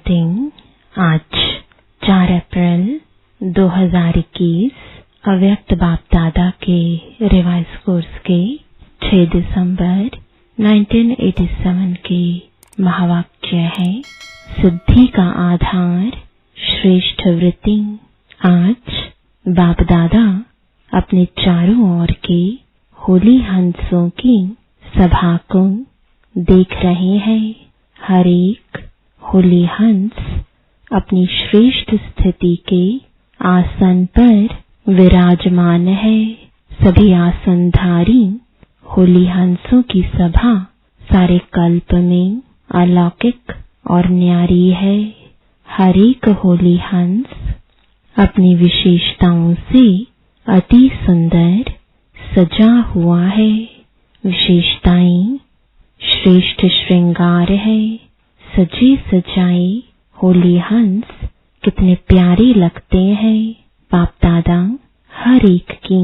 Chanting. आज 4 अप्रैल 2021 अव्यक्त बाप दादा के रिवाइज कोर्स के 6 दिसंबर 1987 के महावाक्य है, सिद्धि का आधार श्रेष्ठ वृत्ति। आज बाप दादा अपने चारों ओर के होली हंसों की सभा को देख रहे हैं। हर एक होली हंस अपनी श्रेष्ठ स्थिति के आसन पर विराजमान है। सभी आसनधारी होली हंसों की सभा सारे कल्प में अलौकिक और न्यारी है। हर एक होली हंस अपनी विशेषताओं से अति सुंदर सजा हुआ है। विशेषताएं श्रेष्ठ श्रृंगार है। सजे सजाए होली हंस कितने प्यारे लगते हैं। बाप दादा हर एक की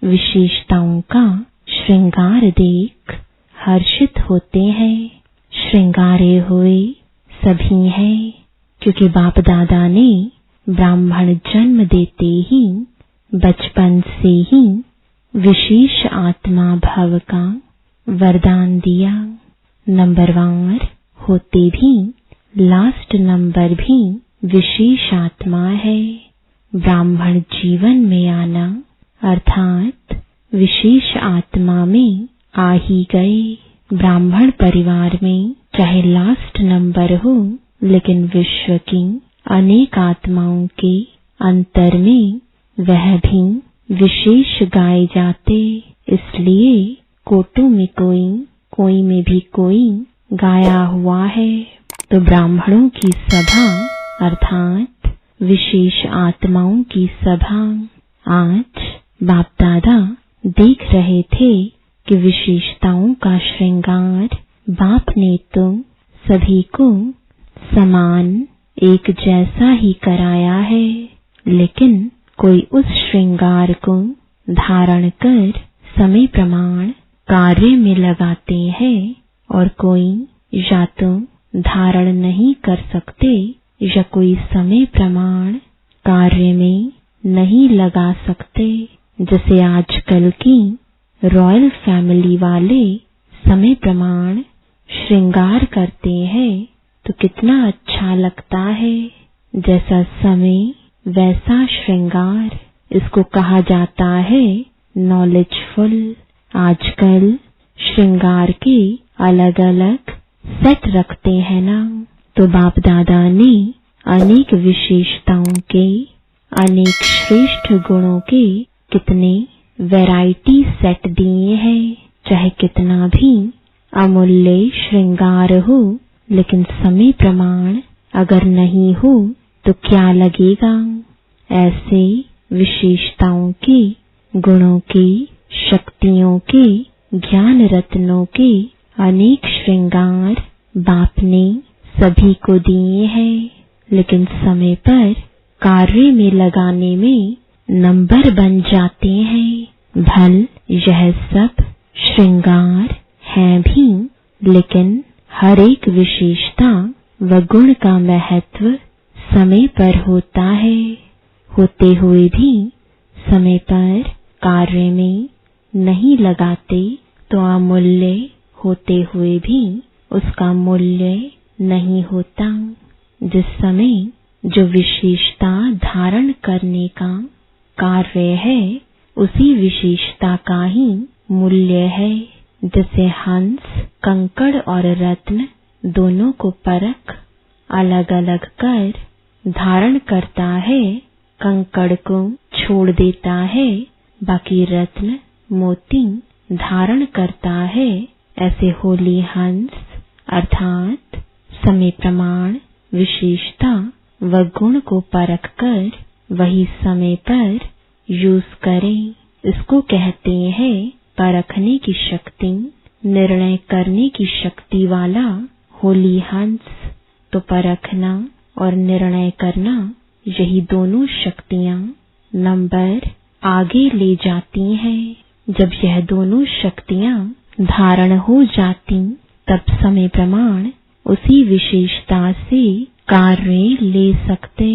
विशेषताओं का श्रृंगार देख हर्षित होते हैं। श्रृंगारे हुए सभी हैं, क्योंकि बाप दादा ने ब्राह्मण जन्म देते ही बचपन से ही विशेष आत्मा भव का वरदान दिया। नंबरवार होते भी लास्ट नंबर भी विशेष आत्मा है। ब्राह्मण जीवन में आना अर्थात विशेष आत्मा में आ ही गए। ब्राह्मण परिवार में चाहे लास्ट नंबर हो, लेकिन विश्व की अनेक आत्माओं के अंतर में वह भी विशेष गाए जाते। इसलिए कोटों में कोई, कोई में भी कोई गाया हुआ है। तो ब्राह्मणों की सभा अर्थात विशेष आत्माओं की सभा। आज बाप दादा देख रहे थे कि विशेषताओं का श्रृंगार बाप ने तो सभी को समान एक जैसा ही कराया है, लेकिन कोई उस श्रृंगार को धारण कर समय प्रमाण कार्य में लगाते हैं और कोई या तो धारण नहीं कर सकते या कोई समय प्रमाण कार्य में नहीं लगा सकते। जैसे आजकल की रॉयल फैमिली वाले समय प्रमाण श्रृंगार करते हैं तो कितना अच्छा लगता है। जैसा समय वैसा श्रृंगार, इसको कहा जाता है नॉलेजफुल। आजकल श्रृंगार के अलग अलग सेट रखते हैं ना, तो बाप दादा ने अनेक विशेषताओं के, अनेक श्रेष्ठ गुणों के कितने वैरायटी सेट दिए हैं। चाहे कितना भी अमूल्य श्रृंगार हो, लेकिन समय प्रमाण अगर नहीं हो तो क्या लगेगा। ऐसे विशेषताओं के, गुणों के, शक्तियों के, ज्ञान रत्नों के अनेक श्रृंगार बाप ने सभी को दिए हैं, लेकिन समय पर कार्य में लगाने में नंबर बन जाते हैं। भल यह सब श्रृंगार हैं भी, लेकिन हर एक विशेषता व गुण का महत्व समय पर होता है। होते हुए भी समय पर कार्य में नहीं लगाते तो अमूल्य होते हुए भी उसका मूल्य नहीं होता। जिस समय जो विशेषता धारण करने का कार्य है, उसी विशेषता का ही मूल्य है। जैसे हंस, कंकड़ और रत्न दोनों को परख अलग अलग कर धारण करता है। कंकड़ को छोड़ देता है, बाकी रत्न मोती धारण करता है। ऐसे होली हंस अर्थात समय प्रमाण विशेषता व गुण को परख कर वही समय पर यूज करें। इसको कहते हैं परखने की शक्ति, निर्णय करने की शक्ति वाला होली हंस। तो परखना और निर्णय करना, यही दोनों शक्तियां नंबर आगे ले जाती हैं। जब यह दोनों शक्तियां धारण हो जाती, तब समय प्रमाण उसी विशेषता से कार्य ले सकते,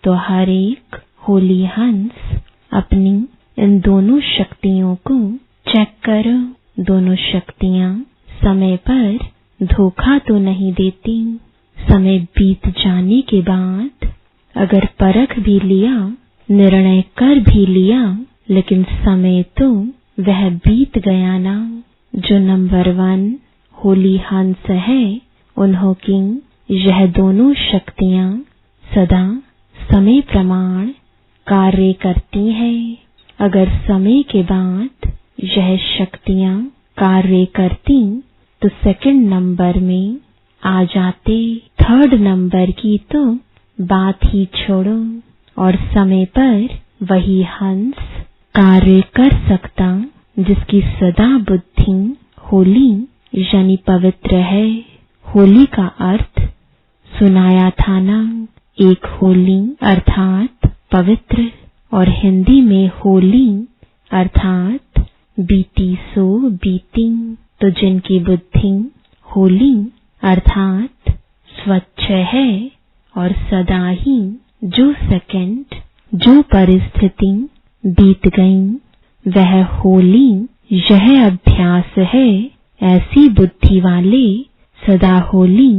तो हर एक होली हंस अपनी इन दोनों शक्तियों को चेक करो। दोनों शक्तियां समय पर धोखा तो नहीं देती। समय बीत जाने के बाद अगर परख भी लिया, निर्णय कर भी लिया, लेकिन समय तो वह बीत गया ना। जो नंबर 1 होली हंस है, उन्हों की यह दोनों शक्तियां सदा समय प्रमाण कार्य करती हैं। अगर समय के बाद यह शक्तियां कार्य करती तो सेकंड नंबर में आ जाते। थर्ड नंबर की तो बात ही छोड़ो, और समय पर वही हंस कार्य कर सकता जिसकी सदा बुद्धि होली यानी पवित्र है। होली का अर्थ सुनाया था ना, एक होली अर्थात पवित्र, और हिंदी में होली अर्थात बीती सो बीती। तो जिनकी बुद्धि होली अर्थात स्वच्छ है और सदा ही जो सेकंड जो परिस्थिति बीत गई वह होली यह अभ्यास है। ऐसी बुद्धि वाले सदा होली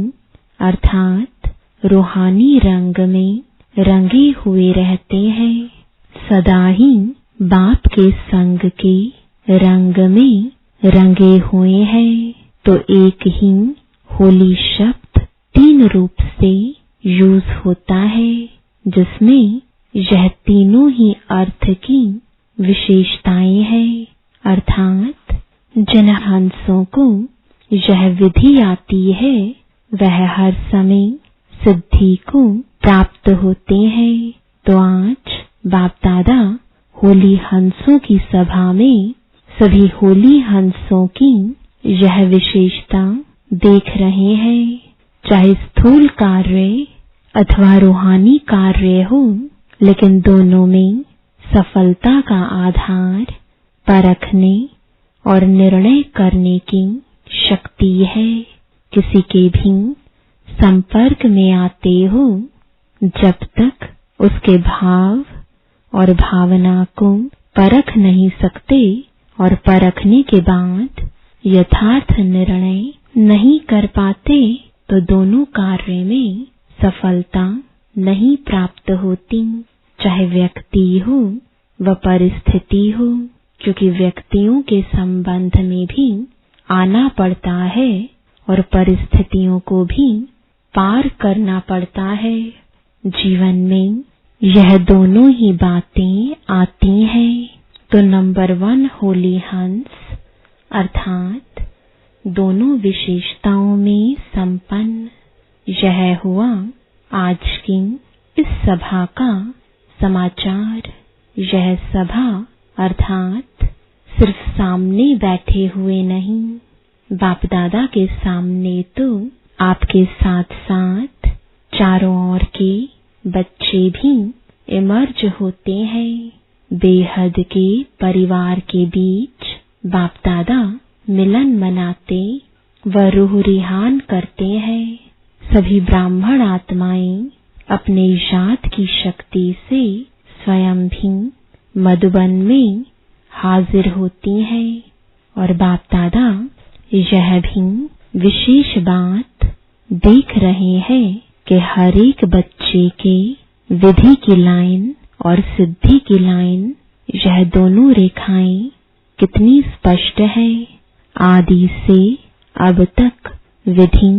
अर्थात रूहानी रंग में रंगे हुए रहते हैं, सदा ही बाप के संग के रंग में रंगे हुए हैं। तो एक ही होली शब्द 3 रूप से यूज होता है, जिसमें यह तीनों ही अर्थ की विशेषताएं हैं। अर्थात जिन हंसों को यह विधि आती है वह हर समय सिद्धि को प्राप्त होते हैं। तो आज बाप दादा होली हंसों की सभा में सभी होली हंसों की यह विशेषता देख रहे हैं। चाहे स्थूल कार्य अथवा रूहानी कार्य हो, लेकिन दोनों में सफलता का आधार परखने और निर्णय करने की शक्ति है। किसी के भी संपर्क में आते हो, जब तक उसके भाव और भावना को परख नहीं सकते और परखने के बाद यथार्थ निर्णय नहीं कर पाते, तो दोनों कार्य में सफलता नहीं प्राप्त होती। चाहे व्यक्ति हो व परिस्थिति हो, क्योंकि व्यक्तियों के संबंध में भी आना पड़ता है और परिस्थितियों को भी पार करना पड़ता है। जीवन में यह दोनों ही बातें आती हैं। तो नंबर 1 होली हंस अर्थात दोनों विशेषताओं में संपन्न। यह हुआ आज की इस सभा का समाचार। यह सभा अर्थात सिर्फ सामने बैठे हुए नहीं, बाप दादा के सामने तो आपके साथ साथ चारों ओर के बच्चे भी इमर्ज होते हैं। बेहद के परिवार के बीच बाप दादा मिलन मनाते व रूह रिहान करते हैं। सभी ब्राह्मण आत्माएं अपने जात की शक्ति से स्वयं भी मधुबन में हाजिर होती हैं, और बाप दादा यह भी विशेष बात देख रहे हैं कि हर एक बच्चे के विधि की लाइन और सिद्धि की लाइन, यह दोनों रेखाएं कितनी स्पष्ट है। आदि से अब तक विधि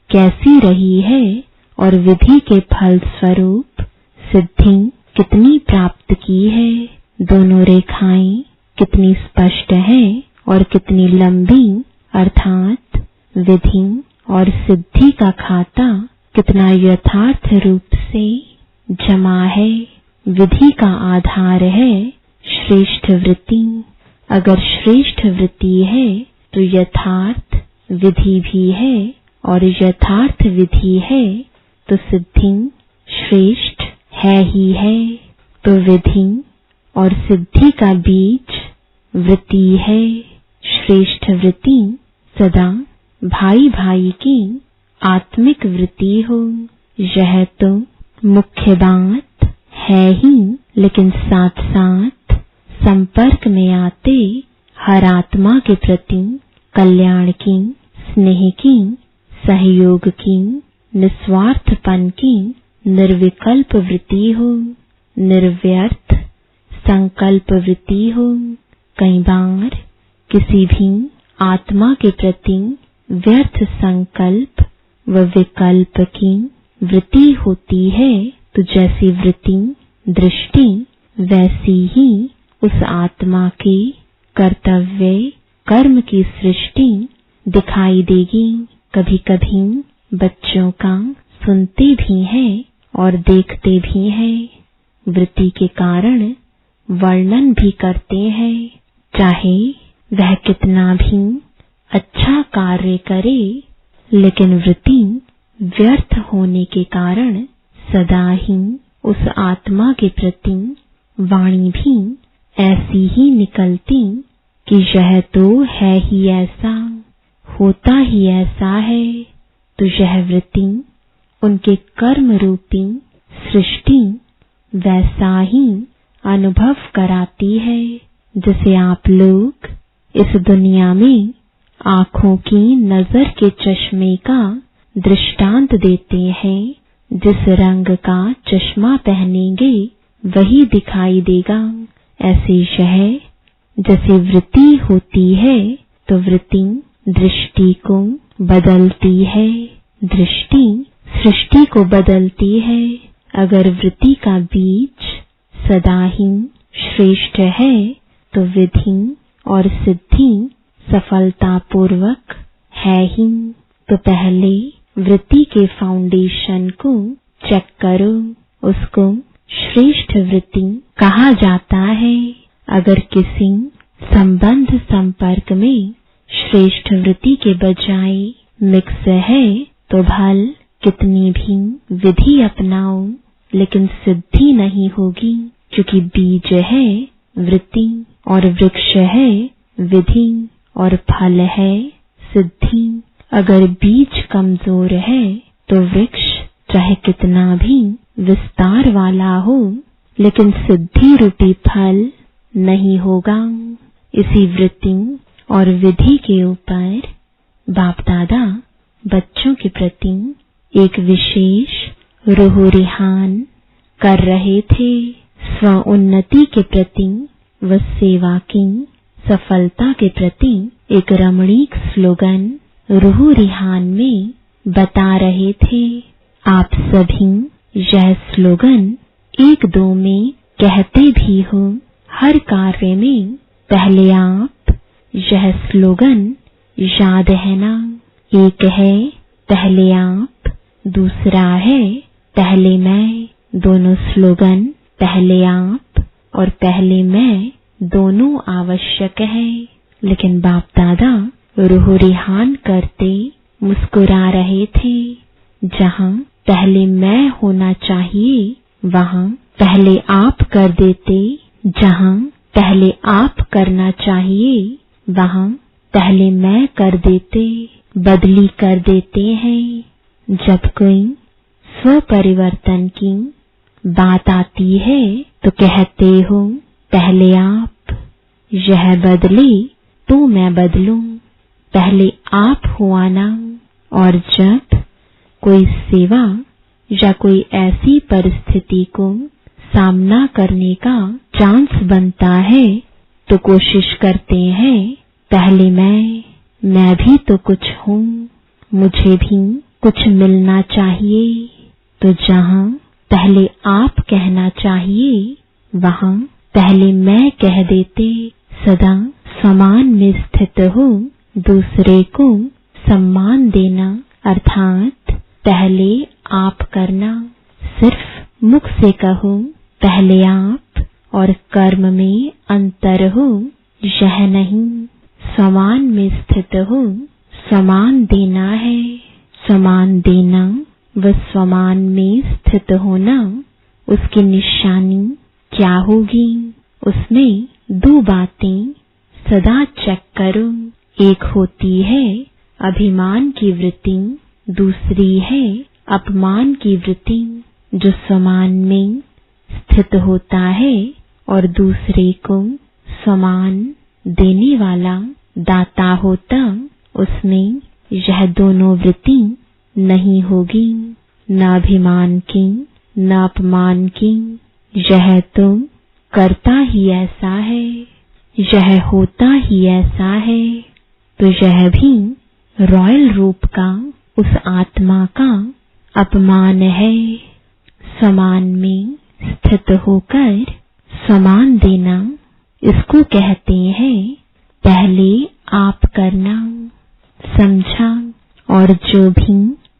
कैसी रही है और विधि के फल स्वरूप सिद्धि कितनी प्राप्त की है। दोनों रेखाएं कितनी स्पष्ट है और कितनी लंबी, अर्थात विधि और सिद्धि का खाता कितना यथार्थ रूप से जमा है। विधि का आधार है श्रेष्ठ वृत्ति। अगर श्रेष्ठ वृत्ति है तो यथार्थ विधि भी है, और यथार्थ विधि है तो सिद्धि श्रेष्ठ है ही है। तो विधि और सिद्धि का बीज वृत्ति है। श्रेष्ठ वृत्ति सदा भाई भाई की आत्मिक वृत्ति हो, यह तो मुख्य बात है ही, लेकिन साथ साथ संपर्क में आते हर आत्मा के प्रति कल्याण की, स्नेह की, सहयोग की, निस्वार्थपन की निर्विकल्प वृत्ति हो, निर्व्यर्थ संकल्प वृत्ति हो। कई बार किसी भी आत्मा के प्रति व्यर्थ संकल्प व विकल्प की वृत्ति होती है, तो जैसी वृत्ति दृष्टि वैसी ही उस आत्मा के कर्तव्य कर्म की सृष्टि दिखाई देगी। कभी कभी बच्चों का सुनते भी हैं और देखते भी हैं, वृत्ति के कारण वर्णन भी करते हैं, चाहे वह कितना भी अच्छा कार्य करे, लेकिन वृत्ति व्यर्थ होने के कारण सदा ही उस आत्मा के प्रति वाणी भी ऐसी ही निकलती कि यह तो है ही ऐसा, होता ही ऐसा है। तो यह वृत्ति उनके कर्म रूपी सृष्टि वैसा ही अनुभव कराती है, जैसे आप लोग इस दुनिया में आंखों की नजर के चश्मे का दृष्टांत देते हैं। जिस रंग का चश्मा पहनेंगे वही दिखाई देगा। ऐसे यह जैसे वृत्ति होती है तो वृत्ति दृष्टि को बदलती है, दृष्टि सृष्टि को बदलती है। अगर वृत्ति का बीज सदा ही श्रेष्ठ है तो विधि और सिद्धि सफलतापूर्वक है ही। तो पहले वृत्ति के फाउंडेशन को चेक करो, उसको श्रेष्ठ वृत्ति कहा जाता है। अगर किसी संबंध संपर्क में श्रेष्ठ वृत्ति के बजाय मिक्स है तो भल कितनी भी विधि अपनाओ लेकिन सिद्धि नहीं होगी, क्योंकि बीज है वृत्ति और वृक्ष है विधि और फल है सिद्धि। अगर बीज कमजोर है तो वृक्ष चाहे कितना भी विस्तार वाला हो लेकिन सिद्धि रूपी फल नहीं होगा। इसी वृत्ति और विधि के ऊपर बाप दादा बच्चों के प्रति एक विशेष रूह रिहान कर रहे थे। स्व उन्नति के प्रति व सेवा की सफलता के प्रति एक रमणीक स्लोगन रूह रिहान में बता रहे थे। आप सभी यह स्लोगन एक दो में कहते भी हो। हर कार्य में पहले आप यह स्लोगन याद है ना। एक है पहले आप, दूसरा है पहले मैं। दोनों स्लोगन पहले आप और पहले मैं दोनों आवश्यक है, लेकिन बाप दादा रूह रिहान करते मुस्कुरा रहे थे। जहाँ पहले मैं होना चाहिए वहाँ पहले आप कर देते, जहाँ पहले आप करना चाहिए वहाँ पहले मैं कर देते। बदली कर देते हैं। जब कोई स्व परिवर्तन की बात आती है तो कहते हो पहले आप, यह बदले तो मैं बदलूं। पहले आप हुआ ना। और जब कोई सेवा या कोई ऐसी परिस्थिति को सामना करने का चांस बनता है तो कोशिश करते हैं पहले मैं भी तो कुछ हूँ, मुझे भी कुछ मिलना चाहिए। तो जहाँ पहले आप कहना चाहिए वहाँ पहले मैं कह देते। सदा समान में स्थित हो, दूसरे को सम्मान देना अर्थात पहले आप करना। सिर्फ मुख से कहो पहले आप और कर्म में अंतर हो यह नहीं। समान में स्थित हो, समान देना है। समान देना व समान में स्थित होना उसकी निशानी क्या होगी? उसमें दो बातें सदा चेक करो। एक होती है अभिमान की वृत्ति, दूसरी है अपमान की वृत्ति जो स्वमान में स्थित होता है और दूसरे को स्वमान देने वाला दाता होता, उसमें यह दोनों वृत्ति नहीं होगी, न अभिमान की न अपमान की। यह तो करता ही ऐसा है, यह होता ही ऐसा है, तो यह भी रॉयल रूप का उस आत्मा का अपमान है। समान में स्थित होकर समान देना, इसको कहते हैं पहले आप करना। समझा? और जो भी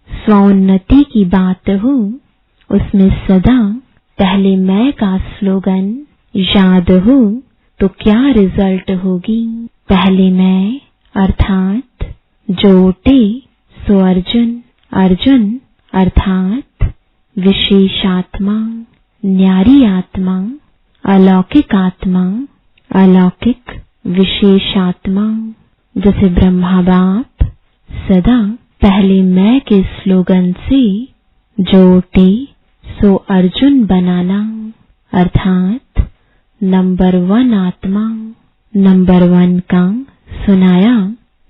स्वोन्नति की बात हो, उसमें सदा पहले मैं का स्लोगन याद हो तो क्या रिजल्ट होगी। पहले मैं अर्थात जो उठे सो अर्जुन, अर्जुन अर्थात विशेष आत्मा, न्यारी आत्मा, अलौकिक आत्मा, अलौकिक विशेष आत्मा। जैसे ब्रह्मा बाप सदा पहले मैं के स्लोगन से जो उठे सो अर्जुन बनाना, अर्थात नंबर 1 आत्मा। नंबर 1 का सुनाया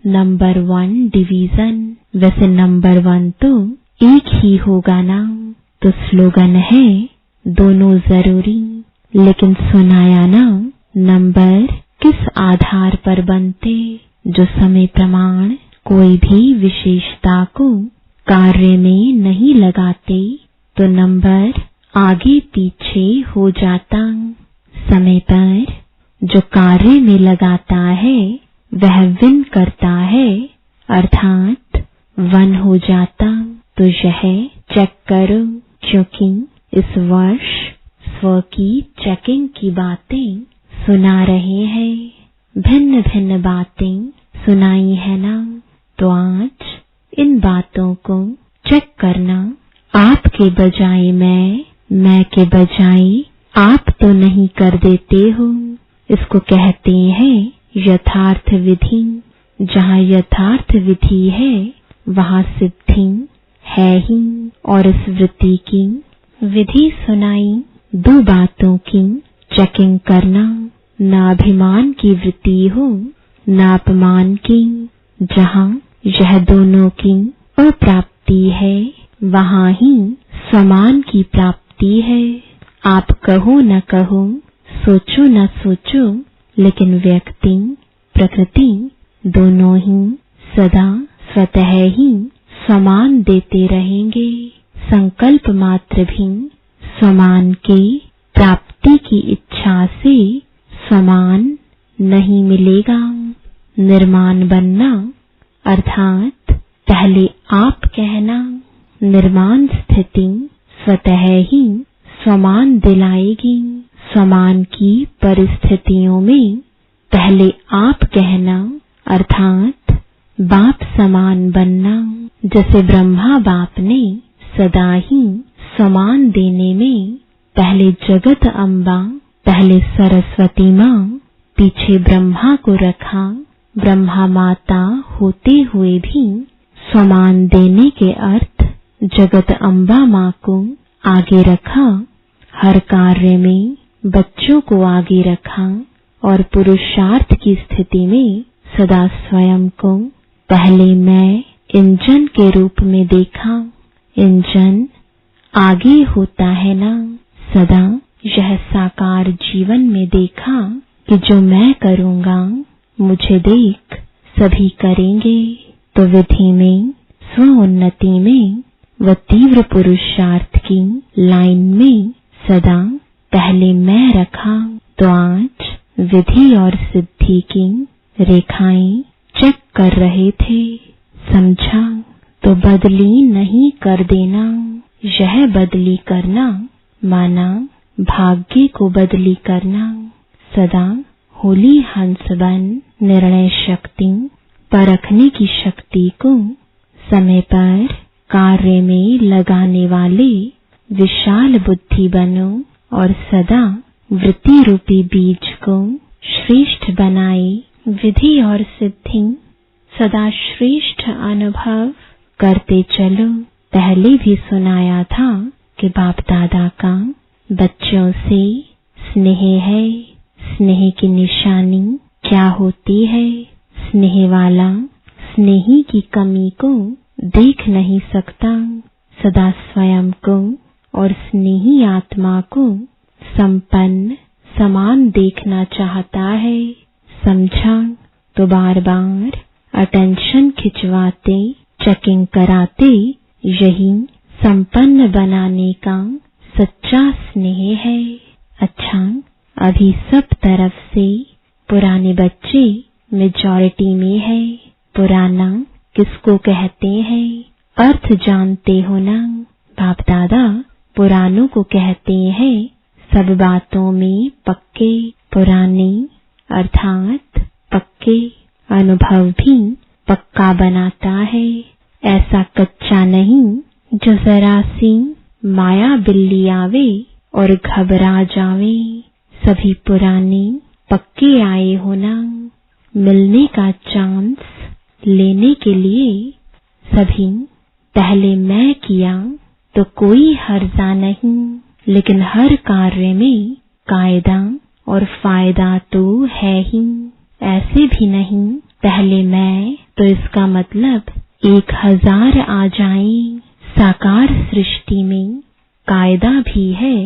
नंबर 1 डिवीजन। वैसे नंबर 1 तो एक ही होगा ना, तो स्लोगन है दोनों जरूरी, लेकिन सुनाया ना नंबर किस आधार पर बनते। जो समय प्रमाण कोई भी विशेषता को कार्य में नहीं लगाते तो नंबर आगे पीछे हो जाता। समय पर जो कार्य में लगाता है वह विन करता है, अर्थात 1 हो जाता। तो यह चेक करो, क्योंकि इस वर्ष स्व की चेकिंग की बातें सुना रहे हैं, भिन्न भिन्न बातें सुनाई है ना। तो आज इन बातों को चेक करना। आपके बजाय मैं के बजाय आप तो नहीं कर देते हो। इसको कहते हैं यथार्थ विधि। जहाँ यथार्थ विधि है वहाँ सिद्धि है ही। और इस वृत्ति की विधि सुनाई 2 बातों की चेकिंग करना, न अभिमान की वृत्ति हो न अपमान की। जहाँ यह दोनों की अप्राप्ति है वहाँ ही समान की प्राप्ति है। आप कहो न कहो, सोचो न सोचो, लेकिन व्यक्ति प्रकृति दोनों ही सदा स्वतः ही समान देते रहेंगे। संकल्प मात्र भी समान के प्राप्ति की इच्छा से समान नहीं मिलेगा। निर्माण बनना अर्थात पहले आप कहना, निर्माण स्थिति स्वतः ही समान दिलाएगी। समान की परिस्थितियों में पहले आप कहना, अर्थात बाप समान बनना। जैसे ब्रह्मा बाप ने सदा ही समान देने में पहले जगत अम्बा, पहले सरस्वती माँ, पीछे ब्रह्मा को रखा। ब्रह्मा माता होते हुए भी समान देने के अर्थ जगत अम्बा माँ को आगे रखा। हर कार्य में बच्चों को आगे रखा और पुरुषार्थ की स्थिति में सदा स्वयं को पहले मैं इंजन के रूप में देखा। इंजन आगे होता है ना, सदा यह साकार जीवन में देखा कि जो मैं करूँगा मुझे देख सभी करेंगे। तो विधि में, स्वोन्नति में व तीव्र पुरुषार्थ की लाइन में सदा पहले मैं रखा। तो आज विधि और सिद्धि की रेखाएं चेक कर रहे थे। समझा? तो बदली नहीं कर देना। यह बदली करना माना भाग्य को बदली करना। सदा होली हंस बन निर्णय शक्ति, परखने की शक्ति को समय पर कार्य में लगाने वाले विशाल बुद्धि बनो और सदा वृत्ति रूपी बीज को श्रेष्ठ बनाए। विधि और सिद्धि सदा श्रेष्ठ अनुभव करते चलो। पहले भी सुनाया था कि बाप दादा का बच्चों से स्नेह है। स्नेह की निशानी क्या होती है? स्नेह वाला स्नेही की कमी को देख नहीं सकता, सदा स्वयं को और स्नेही आत्मा को संपन्न समान देखना चाहता है। समझा? तो बार बार अटेंशन खिंचवाते, चेकिंग कराते, यही संपन्न बनाने का सच्चा स्नेह है। अच्छा, अभी सब तरफ से पुराने बच्चे मेजॉरिटी में है। पुराना किसको कहते हैं? अर्थ जानते हो ना? बाप दादा पुरानों को कहते हैं सब बातों में पक्के। पुराने अर्थात पक्के। अनुभव भी पक्का बनाता है, ऐसा कच्चा नहीं जो जरा सी माया बिल्ली आवे और घबरा जावे। सभी पुराने पक्के आए हो ना? मिलने का चांस लेने के लिए सभी पहले मैं किया तो कोई हर्जा नहीं, लेकिन हर कार्य में कायदा और फायदा तो है ही। ऐसे भी नहीं पहले मैं तो इसका मतलब 1000 आ जाएं। साकार सृष्टि में कायदा भी है,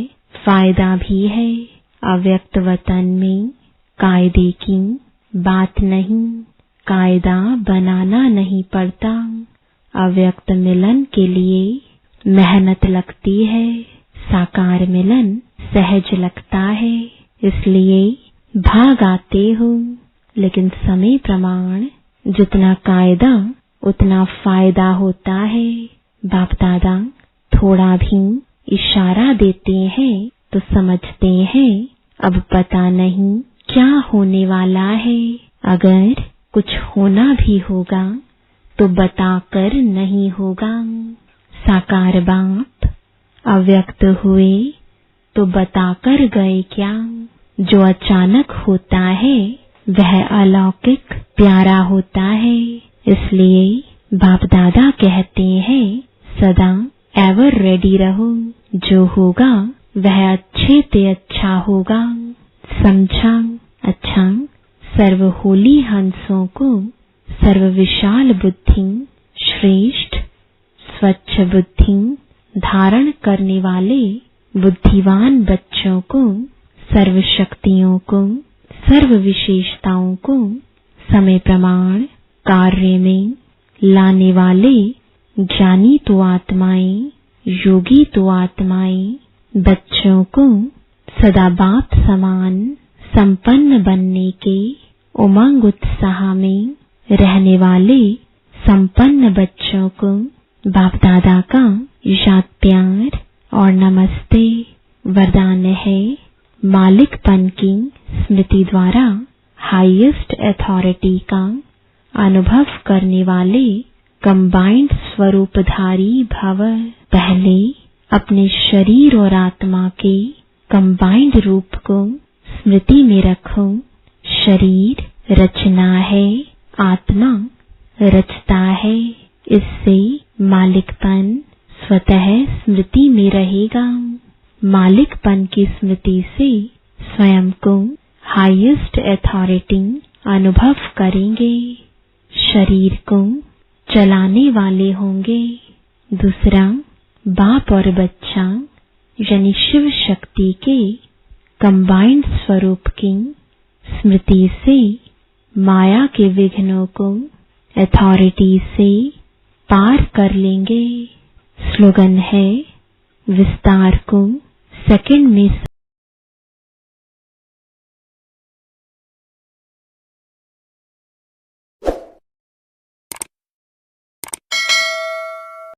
फायदा भी है। अव्यक्त वतन में कायदे की बात नहीं, कायदा बनाना नहीं पड़ता। अव्यक्त मिलन के लिए मेहनत लगती है, साकार मिलन सहज लगता है, इसलिए भाग आते हो। लेकिन समय प्रमाण जितना कायदा उतना फायदा होता है। बाप दादा थोड़ा भी इशारा देते हैं तो समझते हैं अब पता नहीं क्या होने वाला है। अगर कुछ होना भी होगा तो बताकर नहीं होगा। साकार बाप अव्यक्त हुए तो बताकर गए क्या? जो अचानक होता है वह अलौकिक प्यारा होता है। इसलिए बाप दादा कहते हैं सदा एवर रेडी रहो, जो होगा वह अच्छे से अच्छा होगा। समझा? अच्छा, सर्व होली हंसों को सर्व विशाल बुद्धि, श्रेष्ठ स्वच्छ बुद्धि धारण करने वाले बुद्धिवान बच्चों को, सर्व शक्तियों को, सर्व विशेषताओं को समय प्रमाण कार्य में लाने वाले ज्ञानी तो आत्माएं, योगी तो आत्माएं बच्चों को सदा बाप समान संपन्न बनने के उमंग उत्साह में रहने वाले संपन्न बच्चों को बाप दादा का याद प्यार और नमस्ते। वरदान है मालिकपन की स्मृति द्वारा हाईएस्ट अथॉरिटी का अनुभव करने वाले कंबाइंड स्वरूपधारी भव। पहले अपने शरीर और आत्मा के कंबाइंड रूप को स्मृति में रखो। शरीर रचना है, आत्मा रचता है। इससे मालिकपन स्वतः स्मृति में रहेगा। मालिकपन की स्मृति से स्वयं को हाईएस्ट अथॉरिटी अनुभव करेंगे। शरीर को चलाने वाले होंगे। दूसरा, बाप और बच्चा यानी शिव शक्ति के कंबाइंड स्वरूप की स्मृति से माया के विघ्नों को अथॉरिटी से पार कर लेंगे। स्लोगन है विस्तार को सेकंड में